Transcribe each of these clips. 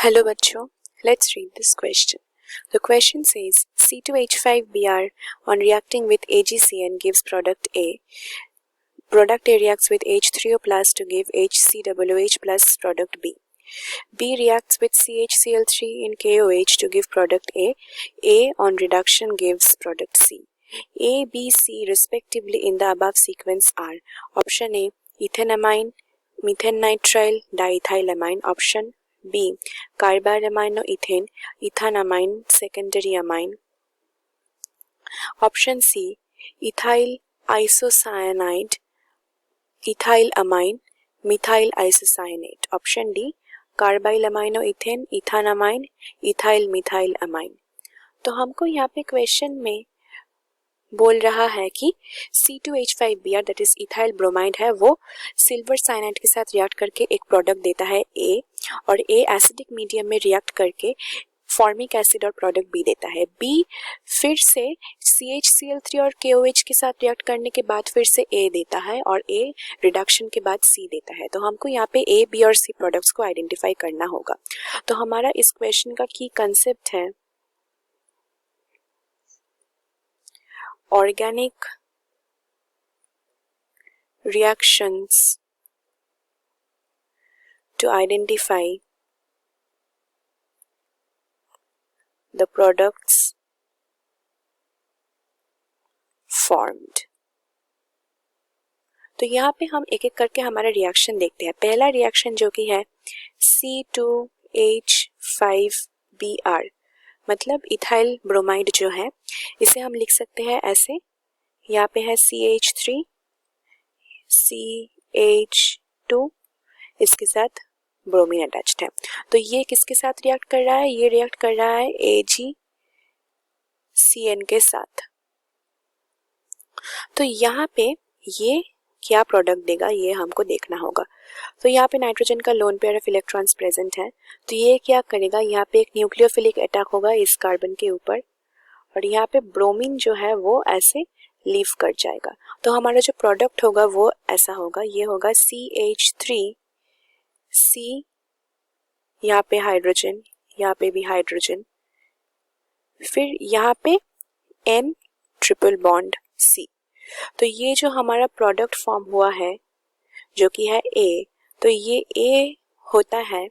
Hello बच्चों, let's read this question. The question says C2H5Br on reacting with AgCN gives product A. Product A reacts with H3O plus to give HCOOH plus product B. B reacts with CHCl3 in KOH to give product A. A on reduction gives product C. A, B, C respectively in the above sequence are option A ethanamine, methane nitrile, diethylamine, option B carbaraminoethane, ethanamine, secondary amine, option C ethyl isocyanide, ethylamine, methyl isocyanate, option D कार्बाइलमाइनोइथेन, ethanamine, ethyl methyl amine. तो हमको यहाँ पे question में बोल रहा है कि C2H5Br that is ethyl bromide है, वो सिल्वर साइनाइड के साथ रिएक्ट करके एक प्रोडक्ट देता है A, और A एसिडिक मीडियम में रिएक्ट करके फॉर्मिक एसिड और प्रोडक्ट B देता है। B फिर से CHCl3 और KOH के साथ रिएक्ट करने के बाद फिर से A देता है, और A रिडक्शन के बाद C देता है। तो हमको यहाँ पे A, B और C प्रोडक्ट्स को आइडेंटिफाई करना होगा। तो हमारा इस क्वेश्चन का की कंसेप्ट है organic reactions to identify the products formed। तो यहाँ पे हम एक एक करके हमारा रिएक्शन देखते हैं। पहला रिएक्शन जो कि है C2H5Br मतलब इथाइल ब्रोमाइड जो है, इसे हम लिख सकते हैं ऐसे, यहाँ पे है CH3 CH2, इसके साथ ब्रोमीन अटैच्ड है। तो ये किसके साथ रिएक्ट कर रहा है? ये रिएक्ट कर रहा है AgCN के साथ। तो यहाँ पे ये क्या प्रोडक्ट देगा ये हमको देखना होगा। तो यहाँ पे नाइट्रोजन का lone pair of electrons present है, तो ये क्या करेगा, यहाँ पे एक न्यूक्लियोफिलिक अटैक होगा इस कार्बन के ऊपर, और यहाँ पे ब्रोमीन जो है वो ऐसे लीव कर जाएगा। तो हमारा जो प्रोडक्ट होगा वो ऐसा होगा, ये होगा CH3 C, यहाँ पे हाइड्रोजन, यहाँ पे भी हाइड्रोजन, फिर यहाँ पे N ट्रिपल बॉन्ड C। तो ये जो हमारा प्रोडक्ट फॉर्म हुआ है जो कि है A, तो ये A होता है,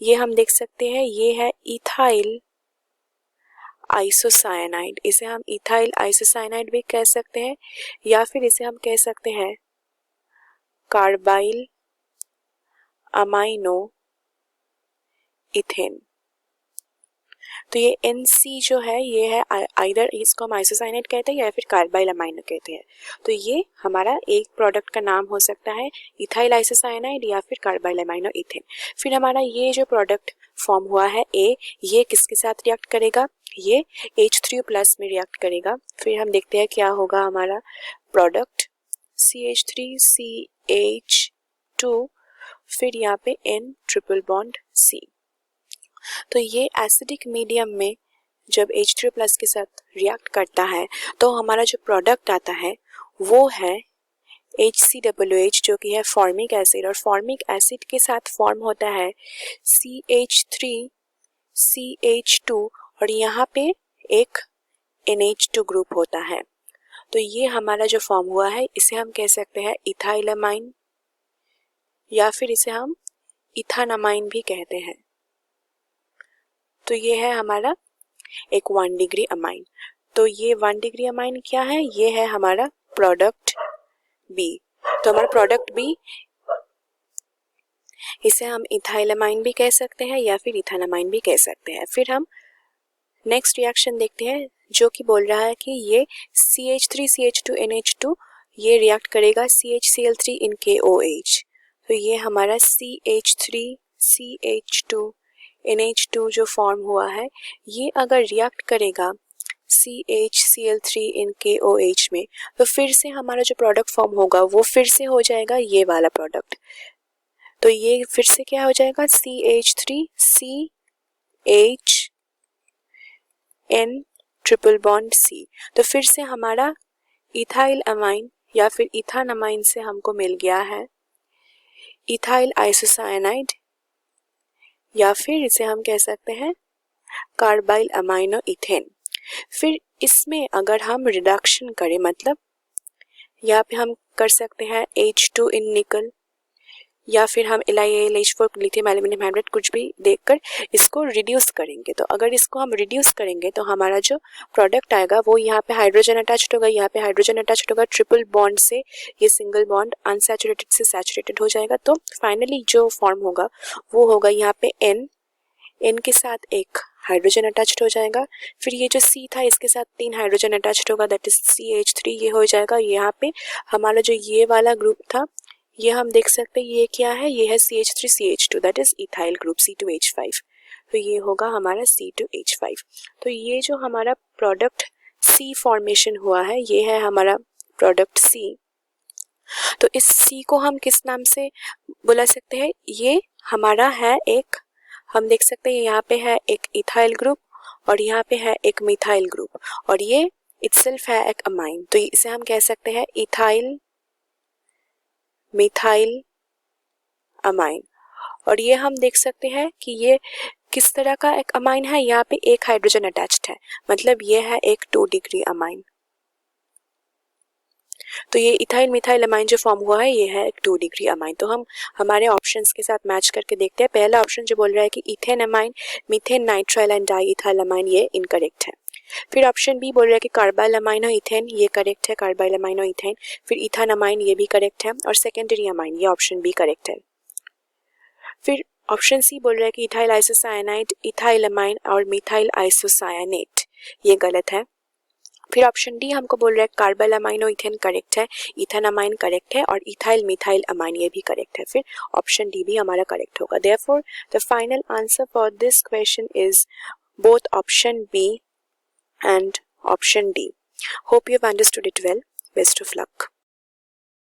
ये हम देख सकते हैं, ये है इथाइल आइसोसाइनाइड। इसे हम इथाइल आइसोसाइनाइड भी कह सकते हैं, या फिर इसे हम कह सकते हैं कार्बाइल अमाइनो इथेन। तो ये NC जो है ये है आइदर इसको हम आइसोसाइनाइड कहते हैं या फिर कार्बाइल अमाइनो कहते हैं। तो ये हमारा एक प्रोडक्ट का नाम हो सकता है इथाइल आइसोसाइनाइड या फिर कार्बाइल अमाइनो इथेन। फिर हमारा ये जो प्रोडक्ट फॉर्म हुआ है A, ये किसके साथ रिएक्ट करेगा? ये H3O प्लस में रिएक्ट करेगा। फिर हम देखते हैं क्या होगा हमारा प्रोडक्ट, CH3 CH2, फिर यहाँ पे N ट्रिपल बॉन्ड C। तो ये एसिडिक मीडियम में जब H3O प्लस के साथ रिएक्ट करता है तो हमारा जो प्रोडक्ट आता है वो है HCOOH जो कि है फॉर्मिक एसिड, और फॉर्मिक एसिड के साथ फॉर्म होता है CH3 CH2, और यहाँ पे एक NH2 ग्रुप होता है। तो ये हमारा जो फॉर्म हुआ है इसे हम कह सकते हैं इथाइलामाइन, या फिर इसे हम इथानामाइन भी कहते हैं। तो ये है हमारा एक 1 डिग्री अमाइन। तो ये 1 डिग्री अमाइन क्या है? ये है हमारा प्रोडक्ट B। तो हमारा प्रोडक्ट B, इसे हम इथाइलामाइन भी कह सकते हैं या फिर इथानामाइन भी कह सकते हैं। फिर हम नेक्स्ट रिएक्शन देखते हैं जो कि बोल रहा है कि ये CH3 CH2 NH2 ये रिएक्ट करेगा CHCl3 इन KOH। तो ये हमारा CH3 CH2 NH2 जो फॉर्म हुआ है ये अगर रिएक्ट करेगा CHCl3 इन KOH में, तो फिर से हमारा जो प्रोडक्ट फॉर्म होगा वो फिर से हो जाएगा ये वाला प्रोडक्ट। तो ये फिर से क्या हो जाएगा, CH3 CH N triple bond C। तो फिर से हमारा इथाइल अमाइन या फिर इथानामाइन से हमको मिल गया है इथाइल आइसोसाइनाइड या फिर इसे हम कह सकते हैं कार्बाइल अमाइनो इथेन। फिर इसमें अगर हम रिडक्शन करें, मतलब यहाँ पे हम कर सकते हैं H2 इन निकल, या फिर हम LiAlH4 लिथियम एल्यूमिनियम हाइड्रेट कुछ भी देखकर इसको रिड्यूस करेंगे। तो अगर इसको हम रिड्यूस करेंगे तो हमारा जो प्रोडक्ट आएगा वो यहाँ पे हाइड्रोजन अटैच्ड होगा, यहाँ पे हाइड्रोजन अटैच्ड होगा, ट्रिपल बॉन्ड से ये सिंगल बॉन्ड अनसैचुरेटेड से सैचुरेटेड हो जाएगा। तो फाइनली जो फॉर्म होगा वो होगा यहाँ पे N के साथ एक हाइड्रोजन अटैच्ड हो जाएगा। फिर ये जो C था इसके साथ 3 हाइड्रोजन अटैच्ड होगा, दैट इज CH3, ये हो जाएगा। यहाँ पे हमारा जो ये वाला ग्रुप था ये हम देख सकते हैं ये क्या है, ये है CH3 CH2, that is ethyl group C2H5। तो ये होगा हमारा C2H5। तो ये जो हमारा प्रोडक्ट C फॉर्मेशन हुआ है ये है हमारा प्रोडक्ट C। तो इस C को हम किस नाम से बुला सकते हैं, ये हमारा है एक, हम देख सकते हैं यहाँ पे है एक इथाइल ग्रुप और यहाँ पे है एक मिथाइल ग्रुप और ये इटसेल्फ है एक अमाइन। तो इसे हम कह सकते हैं इथाइल मिथाइल अमाइन। और ये हम देख सकते हैं कि ये किस तरह का एक अमाइन है, यहाँ पे एक हाइड्रोजन अटैच्ड है, मतलब ये है एक 2 डिग्री अमाइन। तो ये इथाइल मिथाइल अमाइन जो फॉर्म हुआ है ये है एक 2 डिग्री अमाइन। तो हम हमारे ऑप्शंस के साथ मैच करके देखते हैं। पहला ऑप्शन जो बोल रहा है कि ethane amine, methane nitrile and di ethyl amine, ये इनकरेक्ट है। फिर ऑप्शन बी बोल रहा है कि कार्बाइल अमाइनो इथेन, ये करेक्ट है, कार्बाइल अमाइनो इथेन। फिर इथान अमाइन, ये भी करेक्ट है। और सेकेंडरी अमाइन, ये ऑप्शन बी करेक्ट है। फिर ऑप्शन सी बोल रहा है कि इथाइल आइसोसाइनाइड, इथाइल अमाइन और मिथाइल आइसोसायानेट, ये गलत है। फिर ऑप्शन डी हमको बोल रहा है कार्बाइल अमाइनो इथेन करेक्ट है, इथेन अमाइन करेक्ट है और इथाइल मिथाइल अमाइन, ये भी करेक्ट है। फिर ऑप्शन डी भी हमारा करेक्ट होगा। Therefore the final answer for this question is both option B and option D. Hope you have understood it well. Best of luck.